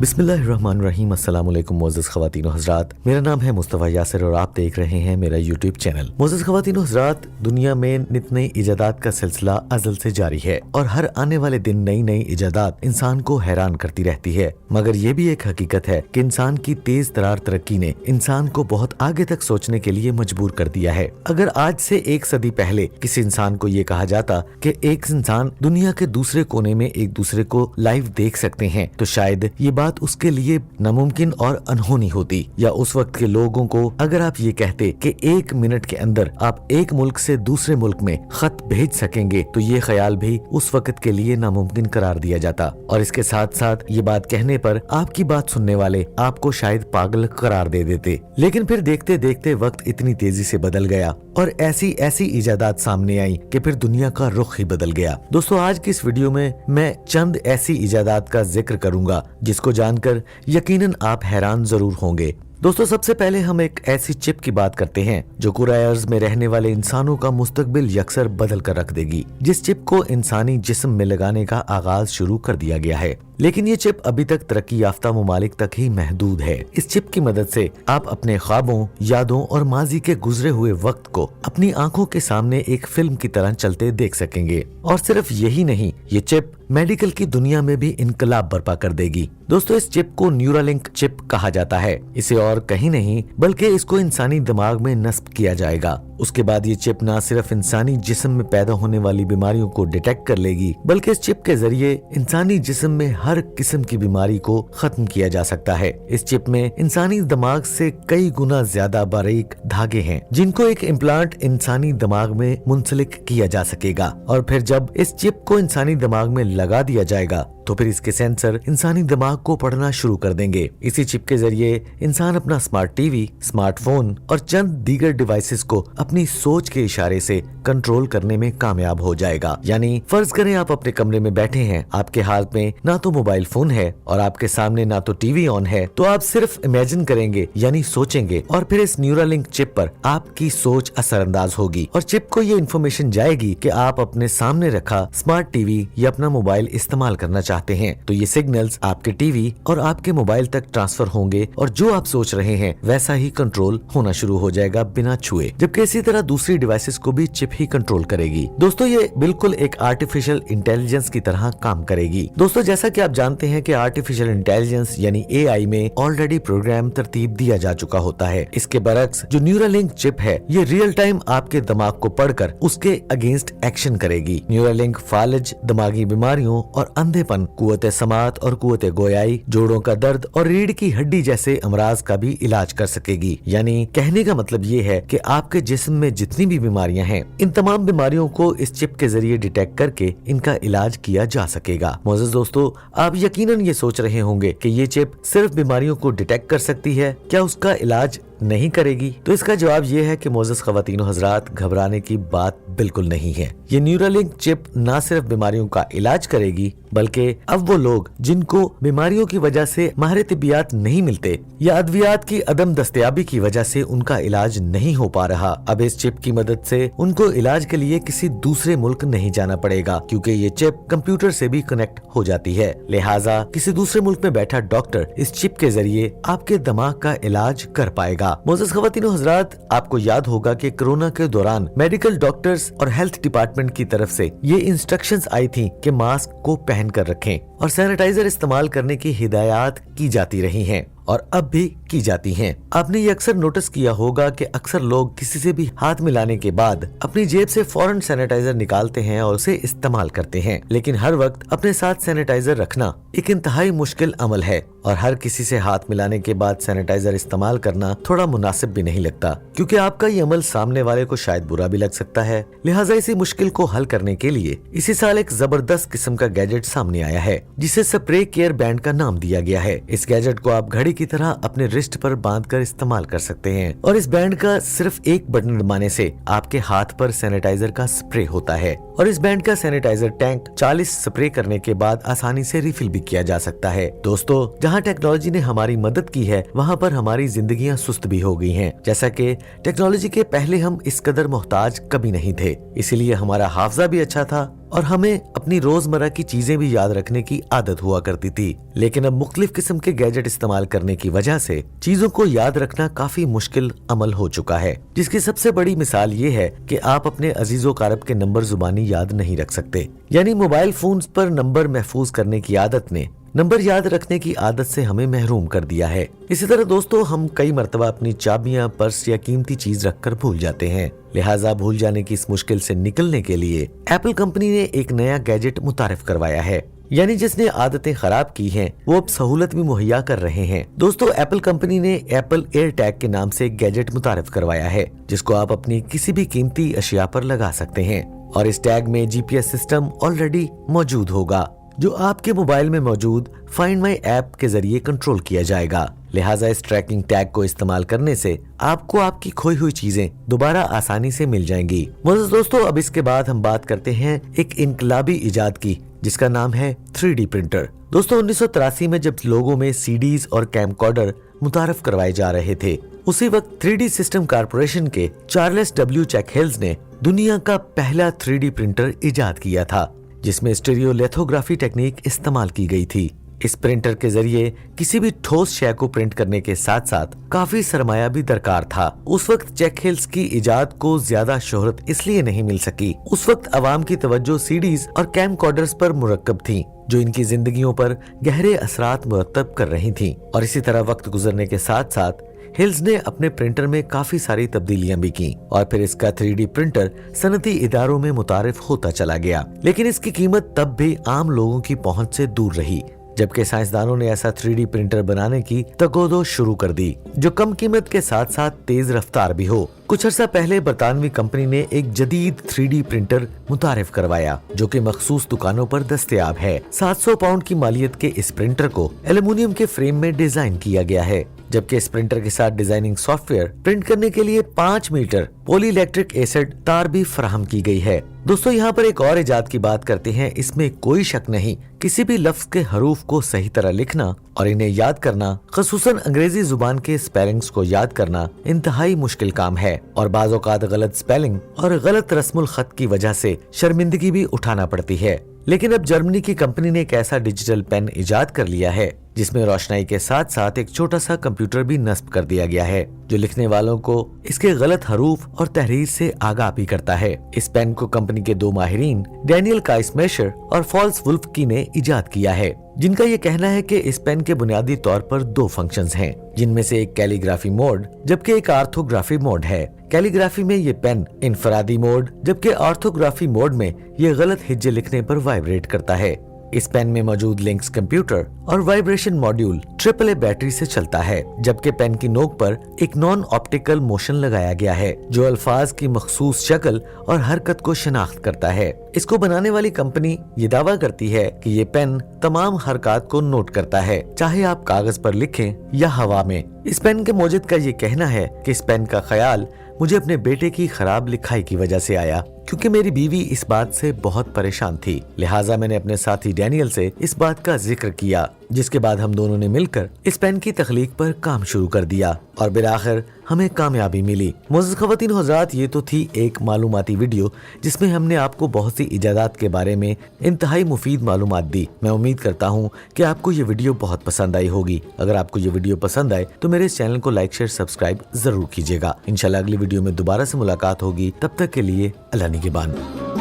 बिस्मिल्लाहिर्रहमानिर्रहीम। अस्सलाम वालेकुम मोअज़्ज़ज़ ख़वातीन व हज़रात, मेरा नाम है मुस्तफ़ा यासिर और आप देख रहे हैं मेरा यूट्यूब चैनल। मोअज़्ज़ज़ ख़वातीन व हज़रात, दुनिया में नित नई इजादात का सिलसिला अज़ल से जारी है और हर आने वाले दिन नई नई इजादात इंसान को हैरान करती रहती है। मगर ये भी एक हकीकत है कि इंसान की तेज तरार तरक्की ने इंसान को बहुत आगे तक सोचने के लिए मजबूर कर दिया है। अगर आज से एक सदी पहले किसी इंसान को ये कहा जाता कि एक इंसान दुनिया के दूसरे कोने में एक दूसरे को लाइव देख सकते हैं, तो शायद ये बात उसके लिए नामुमकिन और अनहोनी होती। या उस वक्त के लोगों को अगर आप ये कहते कि एक मिनट के अंदर आप एक मुल्क से दूसरे मुल्क में खत भेज सकेंगे, तो ये ख्याल भी उस वक्त के लिए नामुमकिन करार दिया जाता। और इसके साथ साथ ये बात कहने पर आपकी बात सुनने वाले आपको शायद पागल करार दे देते। लेकिन फिर देखते देखते वक्त इतनी तेजी से बदल गया और ऐसी ऐसी इजादात सामने आई कि फिर दुनिया का रुख ही बदल गया। दोस्तों, आज की इस वीडियो में मैं चंद ऐसी इजादात का जिक्र करूंगा जिसको जानकर यकीनन आप हैरान जरूर होंगे। दोस्तों, सबसे पहले हम एक ऐसी चिप की बात करते हैं जो कुराए अर्ज़ में रहने वाले इंसानों का मुस्तकबिल यकसर बदल कर रख देगी। जिस चिप को इंसानी जिस्म में लगाने का आगाज शुरू कर दिया गया है, लेकिन ये चिप अभी तक तरक्की याफ्ता ममालिक तक ही महदूद है। इस चिप की मदद से आप अपने ख्वाबों, यादों और माजी के गुजरे हुए वक्त को अपनी आंखों के सामने एक फिल्म की तरह चलते देख सकेंगे। और सिर्फ यही नहीं, ये चिप मेडिकल की दुनिया में भी इनकलाब बर्पा कर देगी। दोस्तों, इस चिप को न्यूरालिंक चिप कहा जाता है। इसे और कहीं नहीं बल्कि इसको इंसानी दिमाग में नस्ब किया जाएगा। उसके बाद ये चिप न सिर्फ इंसानी जिस्म में पैदा होने वाली बीमारियों को डिटेक्ट कर लेगी, बल्कि इस चिप के जरिए इंसानी जिस्म में हर किस्म की बीमारी को खत्म किया जा सकता है। इस चिप में इंसानी दिमाग से कई गुना ज्यादा बारीक धागे हैं जिनको एक इम्प्लांट इंसानी दिमाग में मुंसलिक किया जा सकेगा। और फिर जब इस चिप को इंसानी दिमाग में लगा दिया जाएगा तो फिर इसके सेंसर इंसानी दिमाग को पढ़ना शुरू कर देंगे। इसी चिप के जरिए इंसान अपना स्मार्ट टीवी, स्मार्टफोन और चंद दीगर डिवाइसेस को अपनी सोच के इशारे से कंट्रोल करने में कामयाब हो जाएगा। यानी फर्ज करें आप अपने कमरे में बैठे हैं, आपके हाथ में ना तो मोबाइल फोन है और आपके सामने ना तो टीवी ऑन है, तो आप सिर्फ इमेजिन करेंगे यानी सोचेंगे और फिर इस न्यूरालिंक चिप पर आपकी सोच असरअंदाज होगी और चिप को ये इन्फॉर्मेशन जाएगी कि आप अपने सामने रखा स्मार्ट टीवी या अपना मोबाइल इस्तेमाल करना चाहते हैं। तो ये सिग्नल्स आपके टीवी और आपके मोबाइल तक ट्रांसफर होंगे और जो आप सोच रहे हैं वैसा ही कंट्रोल होना शुरू हो जाएगा बिना छुए। जबकि इसी तरह दूसरी डिवाइसेस को भी चिप ही कंट्रोल करेगी। दोस्तों, ये बिल्कुल एक आर्टिफिशियल इंटेलिजेंस की तरह काम करेगी। दोस्तों, जैसा कि आप जानते हैं कि आर्टिफिशियल इंटेलिजेंस यानी एआई में ऑलरेडी प्रोग्राम तरतीब दिया जा चुका होता है। इसके बरक्स जो न्यूरालिंक चिप है, ये रियल टाइम आपके दिमाग को पढ़कर उसके अगेंस्ट एक्शन करेगी। न्यूरालिंक फालिज, दिमागी बीमारियों और अंधेपन, कुव्वत समात और कुव्वत गोयाई, जोड़ों का दर्द और रीढ़ की हड्डी जैसे अमराज का भी इलाज कर सकेगी। यानी कहने का मतलब ये है कि आपके जिस्म में जितनी भी बीमारियां हैं, इन तमाम बीमारियों को इस चिप के जरिए डिटेक्ट करके इनका इलाज किया जा सकेगा। मोअज़्ज़ज़ दोस्तों, आप यकीनन ये सोच रहे होंगे कि ये चिप सिर्फ बीमारियों को डिटेक्ट कर सकती है, क्या उसका इलाज नहीं करेगी? तो इसका जवाब ये है कि मोअज़्ज़ज़ ख़वातीन व हज़रात, घबराने की बात बिल्कुल नहीं है। ये न्यूरालिंक चिप न सिर्फ बीमारियों का इलाज करेगी, बल्कि अब वो लोग जिनको बीमारियों की वजह से माहिर तिब्बियात नहीं मिलते या अद्वियात की अदम दस्तयाबी की वजह से उनका इलाज नहीं हो पा रहा, अब इस चिप की मदद से उनको इलाज के लिए किसी दूसरे मुल्क नहीं जाना पड़ेगा, क्योंकि ये चिप कंप्यूटर से भी कनेक्ट हो जाती है। लिहाजा किसी दूसरे मुल्क में बैठा डॉक्टर इस चिप के जरिए आपके दिमाग का इलाज कर पाएगा। मोअज़्ज़ज़ ख़वातीन व हज़रात, आपको याद होगा कि कोरोना के दौरान मेडिकल डॉक्टर्स और हेल्थ डिपार्टमेंट की तरफ से ये इंस्ट्रक्शंस आई थी कि मास्क को पहन कर रखें और सैनिटाइजर इस्तेमाल करने की हिदायत की जाती रही हैं और अब भी की जाती हैं। आपने ये अक्सर नोटिस किया होगा कि अक्सर लोग किसी से भी हाथ मिलाने के बाद अपनी जेब से फौरन सैनिटाइजर निकालते हैं और उसे इस्तेमाल करते हैं, लेकिन हर वक्त अपने साथ सैनिटाइजर रखना एक इंतहाई मुश्किल अमल है और हर किसी से हाथ मिलाने के बाद सैनिटाइजर इस्तेमाल करना थोड़ा मुनासिब भी नहीं लगता, क्योंकि आपका ये अमल सामने वाले को शायद बुरा भी लग सकता है। लिहाजा इसी मुश्किल को हल करने के लिए इसी साल एक जबरदस्त किस्म का गैजेट सामने आया है जिसे स्प्रे केयर बैंड का नाम दिया गया है। इस गैजेट को आप घड़ी की तरह अपने रिस्ट पर बांधकर इस्तेमाल कर सकते हैं और इस बैंड का सिर्फ एक बटन दबाने से आपके हाथ पर सैनिटाइजर का स्प्रे होता है और इस बैंड का सैनिटाइजर टैंक 40 स्प्रे करने के बाद आसानी से रिफिल भी किया जा सकता है। दोस्तों, जहां टेक्नोलॉजी ने हमारी मदद की है, वहां पर हमारी जिंदगियां सुस्त भी हो गई हैं। जैसा कि टेक्नोलॉजी के पहले हम इस कदर मोहताज कभी नहीं थे, इसीलिए हमारा हाफजा भी अच्छा था और हमें अपनी रोजमर्रा की चीजें भी याद रखने की आदत हुआ करती थी। लेकिन अब मुख्तलिफ किस्म के गैजेट इस्तेमाल करने की वजह से चीजों को याद रखना काफी मुश्किल अमल हो चुका है, जिसकी सबसे बड़ी मिसाल ये है कि आप अपने अजीजो कारब के नंबर जुबानी याद नहीं रख सकते। यानी मोबाइल फोन्स पर नंबर महफूज करने की आदत ने नंबर याद रखने की आदत से हमें महरूम कर दिया है। इसी तरह दोस्तों, हम कई मर्तबा अपनी चाबियां, पर्स या कीमती चीज रखकर भूल जाते हैं। लिहाजा भूल जाने की इस मुश्किल से निकलने के लिए एप्पल कंपनी ने एक नया गैजेट मुतारिफ करवाया है। यानी जिसने आदतें खराब की हैं, वो अब सहूलत भी मुहैया कर रहे हैं। दोस्तों, एप्पल कंपनी ने एप्पल एयर टैग के नाम से एक गैजेट मुतारिफ करवाया है, जिसको आप अपनी किसी भी कीमती अशिया पर लगा सकते हैं। और इस टैग में जीपीएस सिस्टम ऑलरेडी मौजूद होगा, जो आपके मोबाइल में मौजूद फाइंड माई ऐप के जरिए कंट्रोल किया जाएगा। लिहाजा इस ट्रैकिंग टैग को इस्तेमाल करने से आपको आपकी खोई हुई चीजें दोबारा आसानी से मिल जाएंगी। मोअज़्ज़ज़ दोस्तों, अब इसके बाद हम बात करते हैं एक इनकलाबी इजाद की, जिसका नाम है 3D प्रिंटर। दोस्तों, 1983 में जब लोगों में सीडीज और कैमकॉर्डर मुतारफ करवाए जा रहे थे, उसी वक्त 3D सिस्टम कारपोरेशन के चार्ल्स डब्ल्यू चैकहेल्स ने दुनिया का पहला 3D प्रिंटर इजाद किया था, जिसमें स्टीरियोलिथोग्राफी टेक्निक इस्तेमाल की गई थी। इस प्रिंटर के जरिए किसी भी ठोस शय को प्रिंट करने के साथ साथ काफी सरमाया भी दरकार था। उस वक्त चैकहेल्स की इजाद को ज्यादा शोहरत इसलिए नहीं मिल सकी। उस वक्त अवाम की तवज्जो सीडीज और कैमकॉर्डर्स पर मुरक्कब थी, जो इनकी जिंदगियों पर गहरे असरात मुरतब कर रही थी। और इसी तरह वक्त गुजरने के साथ साथ हिल्स ने अपने प्रिंटर में काफी सारी तब्दीलियां भी की और फिर इसका 3D प्रिंटर सनती इदारों में मुतारिफ होता चला गया। लेकिन इसकी कीमत तब भी आम लोगों की पहुंच से दूर रही, जबकि साइंसदानों ने ऐसा 3D प्रिंटर बनाने की तगोदो शुरू कर दी, जो कम कीमत के साथ साथ तेज रफ्तार भी हो। कुछ अर्सा पहले बरतानवी कंपनी ने एक जदीद 3D प्रिंटर मुतारिफ करवाया, जो कि मखसूस दुकानों पर दस्तयाब है। 700 पाउंड की मालियत के इस प्रिंटर को एल्युमिनियम के फ्रेम में डिजाइन किया गया है, जबकि इस प्रिंटर के साथ डिजाइनिंग सॉफ्टवेयर प्रिंट करने के लिए 5 मीटर पॉलीइलेक्ट्रिक एसिड तार भी फराहम की गई है। दोस्तों, यहाँ पर एक और इजाद की बात करते हैं। इसमें कोई शक नहीं, किसी भी लफ्ज के हरूफ को सही तरह लिखना और इन्हें याद करना, खसूसन अंग्रेजी जुबान के स्पेलिंग्स को याद करना इंतहाई मुश्किल काम है और बाज़ औक़ात गलत स्पेलिंग और गलत रस्मुल खत की वजह से शर्मिंदगी भी उठाना पड़ती है। लेकिन अब जर्मनी की कंपनी ने एक ऐसा डिजिटल पेन इजाद कर लिया है, जिसमें रोशनाई के साथ साथ एक छोटा सा कंप्यूटर भी नस्ब कर दिया गया है, जो लिखने वालों को इसके गलत हरूफ और तहरीर से आगाह भी करता है। इस पेन को कंपनी के 2 माहिरीन डैनियल काइसमेशर और फॉल्स वुल्फकी ने इजाद किया है, जिनका ये कहना है कि इस पेन के बुनियादी तौर पर 2 फंक्शंस हैं, जिनमें से एक कैलीग्राफी मोड जबकि एक ऑर्थोग्राफी मोड है। कैलीग्राफी में ये पेन इंफरादी मोड, जबकि ऑर्थोग्राफी मोड में ये गलत हिज्जे लिखने पर वाइब्रेट करता है। इस पेन में मौजूद लिंक्स कंप्यूटर और वाइब्रेशन मॉड्यूल AAA बैटरी से चलता है, जबकि पेन की नोक पर एक नॉन ऑप्टिकल मोशन लगाया गया है, जो अल्फाज की मखसूस शक्ल और हरकत को शनाख्त करता है। इसको बनाने वाली कंपनी ये दावा करती है कि ये पेन तमाम हरकत को नोट करता है, चाहे आप कागज पर लिखें या हवा में। इस पेन के मौजिद का ये कहना है कि इस पेन का ख्याल मुझे अपने बेटे की खराब लिखाई की वजह से आया, क्योंकि मेरी बीवी इस बात से बहुत परेशान थी। लिहाजा मैंने अपने साथी डैनियल से इस बात का जिक्र किया, जिसके बाद हम दोनों ने मिलकर इस पेन की तख्लीक पर काम शुरू कर दिया और बिलाखिर हमें कामयाबी मिली। मुअज़्ज़ज़ ख़वातीन हज़रात, ये तो थी एक मालूमाती वीडियो जिसमें हमने आपको बहुत सी इजादात के बारे में इंतहाई मुफीद मालूमात दी। मैं उम्मीद करता हूँ कि आपको ये वीडियो बहुत पसंद आई होगी। अगर आपको ये वीडियो पसंद आए तो मेरे इस चैनल को लाइक, शेयर, सब्सक्राइब जरूर कीजिएगा। इंशाल्लाह अगली वीडियो में दोबारा से मुलाकात होगी। तब तक के लिए अल्लाह निगहबान।